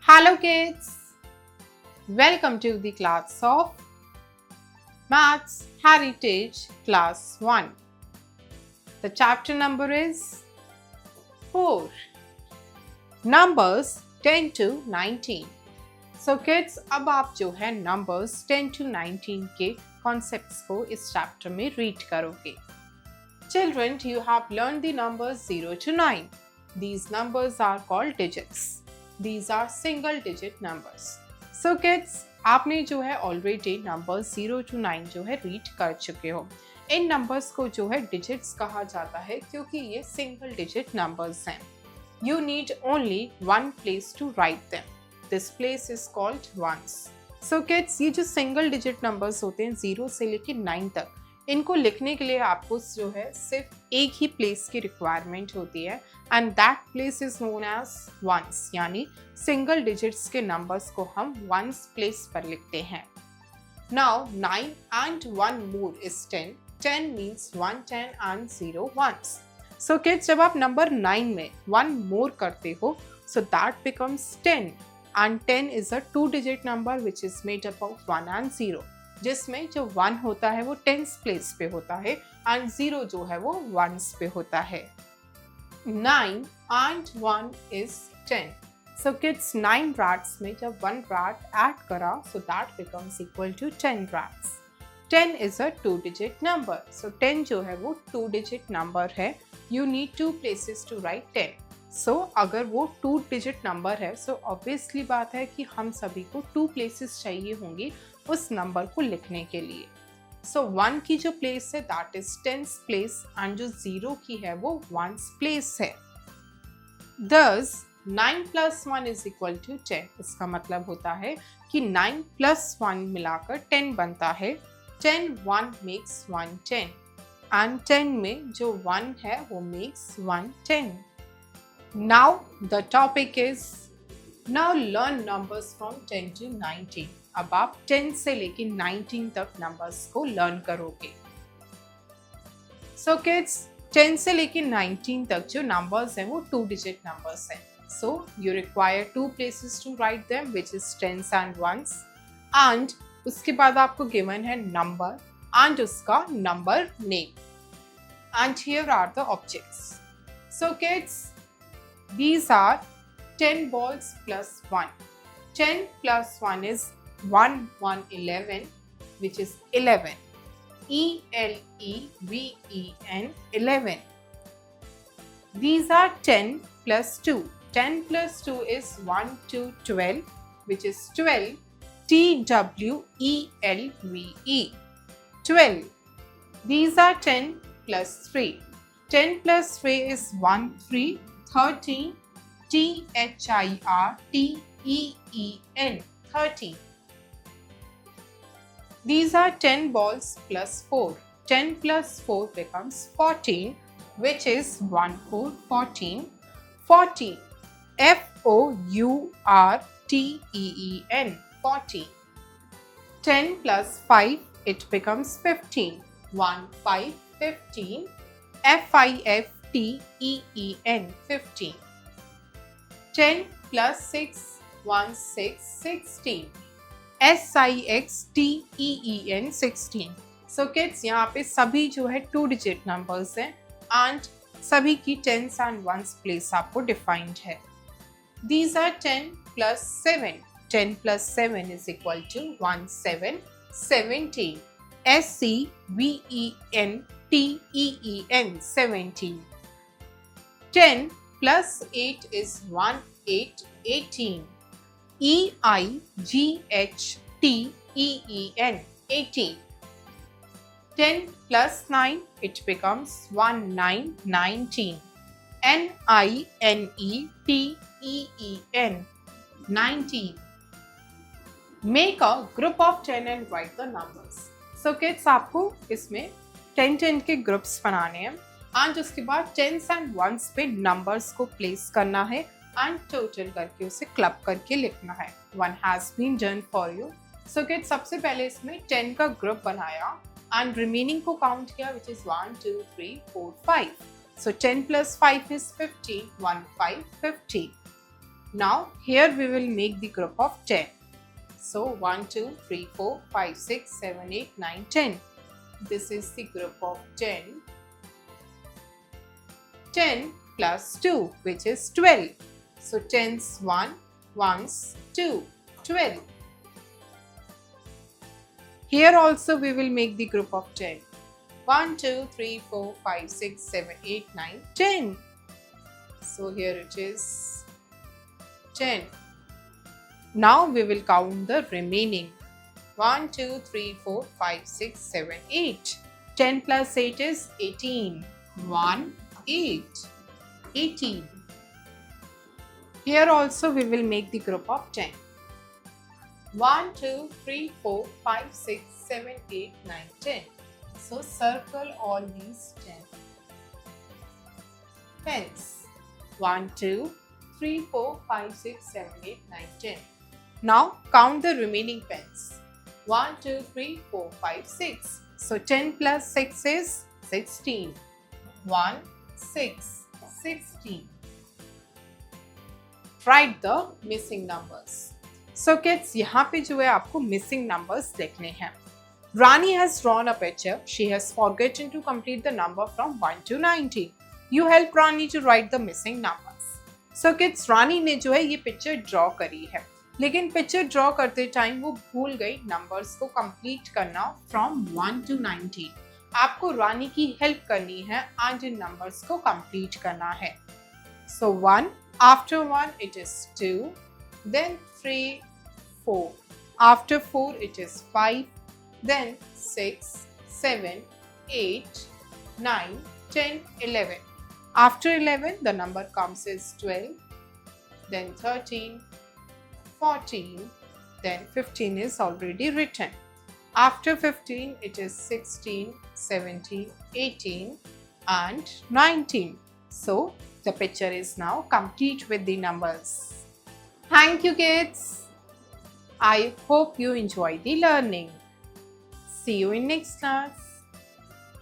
Hello kids, welcome to the class of Maths Heritage Class 1. The chapter number is 4. Numbers 10 to 19. So kids, अब आप जो है numbers 10 to 19 के concepts को इस chapter में read करोगे. Children, you have learned the numbers 0 to 9. These numbers are called digits. These are single digit numbers. So kids, आपने जो है already numbers 0 to 9 जो है read कर चुके हो. इन numbers को जो है digits कहा जाता है क्योंकि ये single digit numbers हैं. You need only one place to write them. This place is called ones. So kids, ये जो single digit numbers होते हैं 0 से लेकर 9 तक, इनको लिखने के लिए आपको जो है सिर्फ एक ही प्लेस की रिक्वायरमेंट होती है and that place is known as ones, यानी सिंगल डिजिट्स के नंबर्स को हम वंस प्लेस पर लिखते हैं. Now 9 and 1 more is 10. 10 means 1 10 and 0 ones. So kids, जब आप नंबर 9 में 1 मोर करते हो so that becomes 10 and 10 is a 2 digit number which is made up of 1 and 0, जिसमें जो 1 होता है वो 10th प्लेस पे होता है एंड 0 जो है वो 1s पे होता है. 9 and 1 is 10. So kids, 9 rats में जब 1 rat add करा so that becomes equal to 10 rats. 10 is a 2 digit number. So 10 जो है वो 2 digit number है. You need 2 places to write 10. So अगर वो 2 digit number है so obviously बात है कि हम सभी को 2 places चाहिए होंगी उस नंबर को लिखने के लिए. सो 1 की जो प्लेस है that is 10th place and जो 0 की है वो 1st प्लेस है. Thus 9 plus 1 is equal to 10. इसका मतलब होता है कि 9 plus 1 मिलाकर 10 बनता है. 10 1 makes 1 10 and 10 में जो 1 है वो makes 1 10. Now the topic is now learn numbers from 10 to 19. अब आप 10 से लेकर 19 तक नंबर्स को लर्न करोगे. सो किड्स, 10 से लेकर 19 तक जो नंबर्स हैं वो 2 डिजिट नंबर्स हैं. So you require 2 places to write them which is 10s and 1s and उसके बाद आपको गिवन है नंबर एंड उसका number name and here are the objects. So kids, these are 10 balls plus 1. 10 plus 1 is 1 1 11 which is 11. ELEVEN 11. These are 10 plus 2. 10 plus 2 is 1 2 12 which is 12. TWELVE 12. These are 10 plus 3. 10 plus 3 is 1 3 13. THIRTEEN 30. These are 10 balls plus 4. 10 plus 4 becomes 14, which is 1 4 14. 40. FOURTEEN 40. 10 plus 5 it becomes 15. 1 5 15. FIFTEEN 15. 10 plus 6 1 6 16. SIXTEEN 16. So kids, यहाँ पे सभी जो है 2 digit numbers हैं and सभी की 10s and 1s place आपको defined है. These are 10 plus 7. 10 plus 7 is equal to 1 7 17. SEVENTEEN 17. 10 plus 8 is 1 8 18. EIGHTEEN 18. 10 plus 9 it becomes 1 9 19. NINETEEN 19. Make a group of 10 and write the numbers. So kids, आपको इसमें 10 के groups बनाने हैं and उसके बाद 10s and 1s पे numbers को place करना है एंड टोटल करके उसे क्लब करके लिखना है. One has been done for you. So kids, सबसे पहले इसमें 10 का ग्रुप बनाया एंड रिमेनिंग को काउंट किया which is 1 2 3 4 5. So 10 plus 5 is 15. 1, 5, 15. Now here we will make the group of 10. So 1, 2, 3, 4, 5, 6, 7, 8, 9, 10. This is the group of 10. 10 plus 2, which is 12. So 10's 1, 1's 2, 12. Here also we will make the group of 10. 1, 2, 3, 4, 5, 6, 7, 8, 9, 10. So here it is 10. Now we will count the remaining. 1, 2, 3, 4, 5, 6, 7, 8. 10 plus 8 is 18. 1, 8. 18. Here also we will make the group of 10. 1, 2, 3, 4, 5, 6, 7, 8, 9, 10. So circle all these 10 pens. 1, 2, 3, 4, 5, 6, 7, 8, 9, 10. Now count the remaining pens. 1, 2, 3, 4, 5, 6. So 10 plus 6 is 16. 1, 6, 16. Write the missing numbers. So kids, यहाँ पे जो है आपको missing numbers लिखने हैं. Rani has drawn a picture. She has forgotten to complete the number from 1 to 19. You help Rani to write the missing numbers. So kids, Rani ने जो है ये picture draw करी है, लेकिन picture draw करते टाइम वो भूल गई numbers को complete करना from 1 to 19. आपको रानी की help करनी है and इन numbers को complete करना है. So 1, after 1 it is 2, then 3, 4. After 4 it is 5, then 6, 7, 8, 9, 10, 11. After 11 the number comes as 12, then 13, 14, then 15 is already written. After 15 it is 16, 17, 18 and 19. So the picture is now complete with the numbers. Thank you kids. I hope you enjoy the learning. See you in next class.